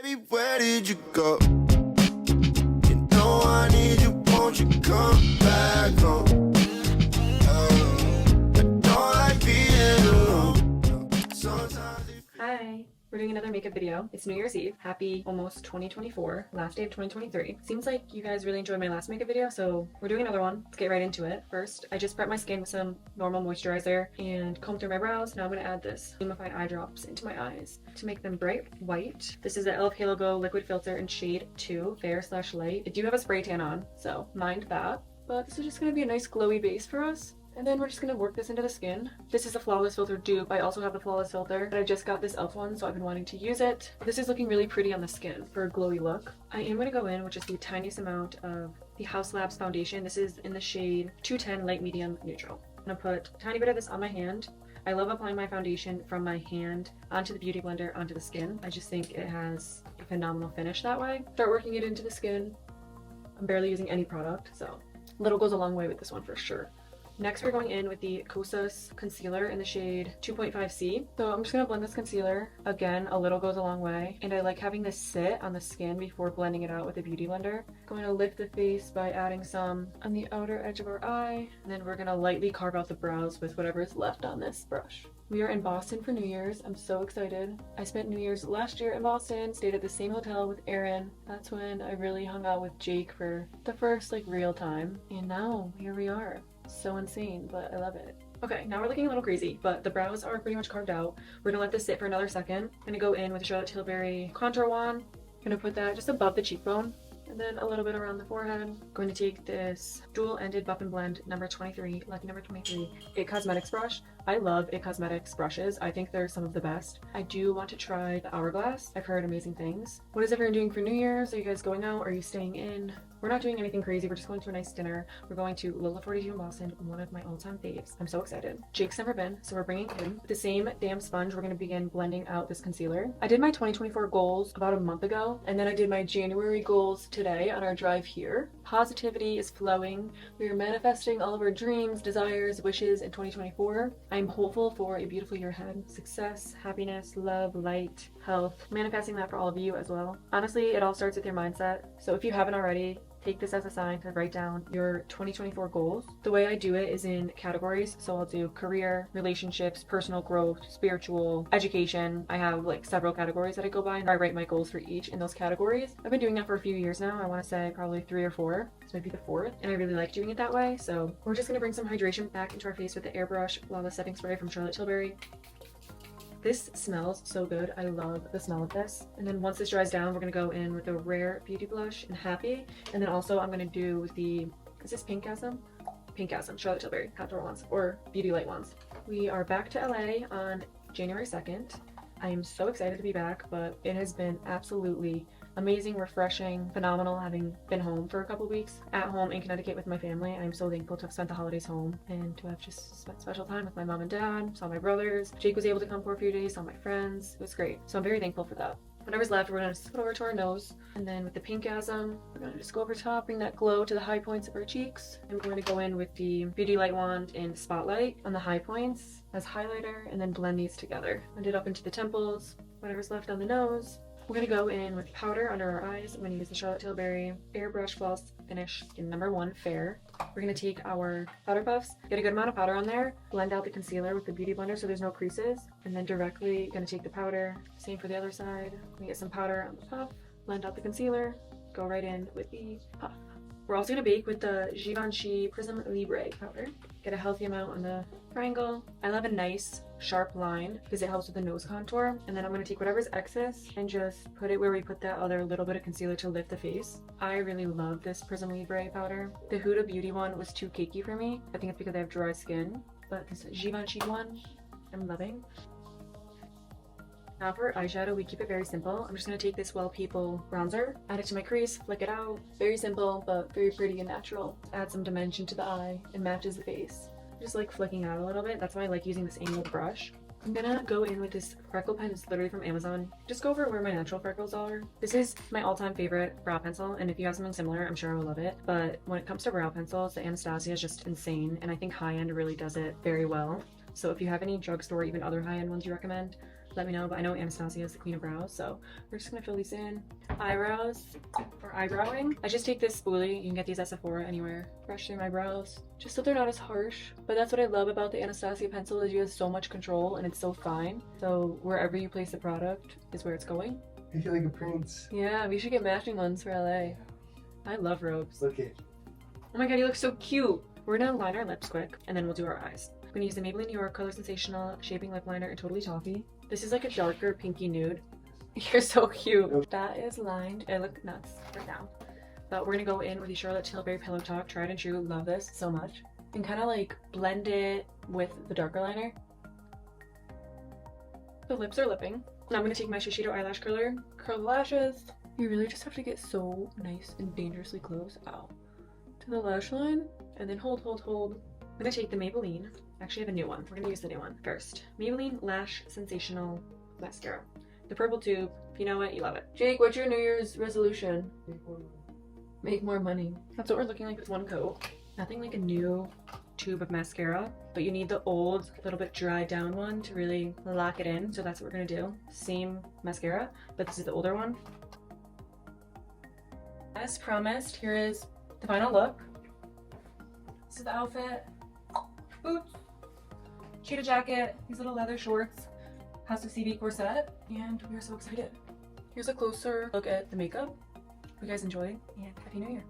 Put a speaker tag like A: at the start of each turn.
A: Baby, where did you go? You know I need you, won't you come back home? I don't like being alone. Sometimes it
B: Hi, we're doing another makeup video. It's New Year's Eve. Happy almost 2024, last day of 2023. Seems like you guys really enjoyed my last makeup video, so we're doing another one. Let's get right into it. First, I just prepped my skin with some normal moisturizer and combed through my brows. Now I'm going to add this Lumified eye drops into my eyes to make them bright white. This is the e.l.f. Halo Glow Liquid Filter in shade 2, Fair/Light. I do have a spray tan on, so mind that. But this is just going to be a nice glowy base for us. And then we're just going to work this into the skin. This is a Flawless Filter dupe. I also have the Flawless Filter, but I just got this e.l.f. one, so I've been wanting to use it. This is looking really pretty on the skin for a glowy look. I am going to go in with just the tiniest amount of the Haus Labs foundation. This is in the shade 210 Light Medium Neutral. I'm going to put a tiny bit of this on my hand. I love applying my foundation from my hand onto the beauty blender onto the skin. I just think it has a phenomenal finish that way. Start working it into the skin. I'm barely using any product, so little goes a long way with this one for sure. Next, we're going in with the Kosas concealer in the shade 2.5C. So I'm just going to blend this concealer. Again, a little goes a long way. And I like having this sit on the skin before blending it out with a beauty blender. Going to lift the face by adding some on the outer edge of our eye. And then we're going to lightly carve out the brows with whatever is left on this brush. We are in Boston for New Year's. I'm so excited. I spent New Year's last year in Boston, stayed at the same hotel with Erin. That's when I really hung out with Jake for the first real time. And now here we are. So insane, but I love it. Okay, now we're looking a little crazy, but the brows are pretty much carved out. We're gonna let this sit for another second. I'm gonna go in with the Charlotte Tilbury contour wand. I'm gonna put that just above the cheekbone and then a little bit around the forehead. I'm going to take this dual-ended buff and blend number 23, lucky number 23, It Cosmetics brush. I love It Cosmetics brushes. I think they're some of the best. I do want to try the Hourglass. I've heard amazing things. What is everyone doing for New Year's? Are you guys going out? Are you staying in? We're not doing anything crazy. We're just going to a nice dinner. We're going to Lola 42 in Boston, one of my all-time faves. I'm so excited. Jake's never been, so we're bringing him. With the same damn sponge, we're going to begin blending out this concealer. I did my 2024 goals about a month ago, and then I did my January goals today on our drive here. Positivity is flowing. We are manifesting all of our dreams, desires, wishes in 2024. I'm hopeful for a beautiful year ahead. Success, happiness, love, light, health. Manifesting that for all of you as well. Honestly, it all starts with your mindset. So if you haven't already, take this as a sign to write down your 2024 goals. The way I do it is in categories. So I'll do career, relationships, personal growth, spiritual, education. I have several categories that I go by and I write my goals for each in those categories. I've been doing that for a few years now. I want to say probably 3 or 4. This might be the 4th. And I really like doing it that way. So we're just going to bring some hydration back into our face with the Airbrush Flawless Setting Spray from Charlotte Tilbury. This smells so good. I love the smell of this. And then once this dries down, we're going to go in with the Rare Beauty Blush in Happy. And then also I'm going to do with the, is this Pinkasm? Pinkasm, Charlotte Tilbury, Contour Wands, or Beauty Light Wands. We are back to LA on January 2nd. I am so excited to be back, but it has been absolutely amazing, refreshing, phenomenal having been home for a couple weeks at home in Connecticut with my family. I'm so thankful to have spent the holidays home and to have just spent special time with my mom and dad, saw my brothers. Jake was able to come for a few days, saw my friends. It was great. So I'm very thankful for that. Whatever's left, we're going to put over to our nose. And then with the Pinkasm, we're going to just go over top, bring that glow to the high points of our cheeks. And we're going to go in with the Beauty Light Wand in Spotlight on the high points as highlighter and then blend these together. Blend it up into the temples, whatever's left on the nose. We're going to go in with powder under our eyes. I'm going to use the Charlotte Tilbury Airbrush Flawless Finish in number 1 Fair. We're going to take our powder puffs, get a good amount of powder on there, blend out the concealer with the Beauty Blender so there's no creases, and then directly going to take the powder, same for the other side. We get some powder on the puff, blend out the concealer, go right in with the puff. We're also going to bake with the Givenchy Prism Libre powder. Get a healthy amount on the triangle. I love a nice sharp line because it helps with the nose contour. And then I'm going to take whatever's excess and just put it where we put that other little bit of concealer to lift the face. I really love this Prism Libre powder. The Huda Beauty one was too cakey for me. I think it's because I have dry skin. But this Givenchy one, I'm loving. Now for eyeshadow, we keep it very simple. I'm just going to take this Well People bronzer, add it to my crease, flick it out. Very simple, but very pretty and natural. Add some dimension to the eye. It matches the face. Just flicking out a little bit. That's why I like using this angled brush. I'm gonna go in with this freckle pen. It's literally from Amazon. Just go over where my natural freckles are. This is my all-time favorite brow pencil, and if you have something similar, I'm sure I will love it. But when it comes to brow pencils, the Anastasia is just insane, and I think high-end really does it very well. So if you have any drugstore, even other high-end ones you recommend, let me know, but I know Anastasia is the queen of brows, so we're just gonna fill these in. Eyebrows for eyebrowing. I just take this spoolie. You can get these at Sephora anywhere. Brush through my brows, just so they're not as harsh. But that's what I love about the Anastasia pencil is you have so much control and it's so fine. So wherever you place the product is where it's going.
C: I feel like a prince.
B: Yeah, we should get matching ones for LA. I love robes.
C: Look it.
B: Oh my god, you look so cute. We're gonna line our lips quick and then we'll do our eyes. I'm gonna use the Maybelline New York Color Sensational Shaping Lip Liner in Totally Toffee. This is like a darker pinky nude. You're so cute. That is lined. I look nuts right now. But we're gonna go in with the Charlotte Tilbury Pillow Talk. Tried and true. Love this so much. And kind of like blend it with the darker liner. The lips are lipping. Now I'm gonna take my Shiseido eyelash curler, curl the lashes. You really just have to get so nice and dangerously close, ow, to the lash line, and then hold. I'm gonna take the Maybelline. Actually, I have a new one. We're gonna use the new one first. Maybelline Lash Sensational Mascara. The purple tube. If you know it, you love it. Jake, what's your New Year's resolution? Make more money. That's what we're looking like with one coat. Nothing like a new tube of mascara, but you need the old, little bit dried down one to really lock it in. So that's what we're gonna do. Same mascara, but this is the older one. As promised, here is the final look. This is the outfit. Boots, cheetah jacket, these little leather shorts, has the CV corset, and we are so excited. Here's a closer look at the makeup. Hope you guys enjoy, and Happy New Year.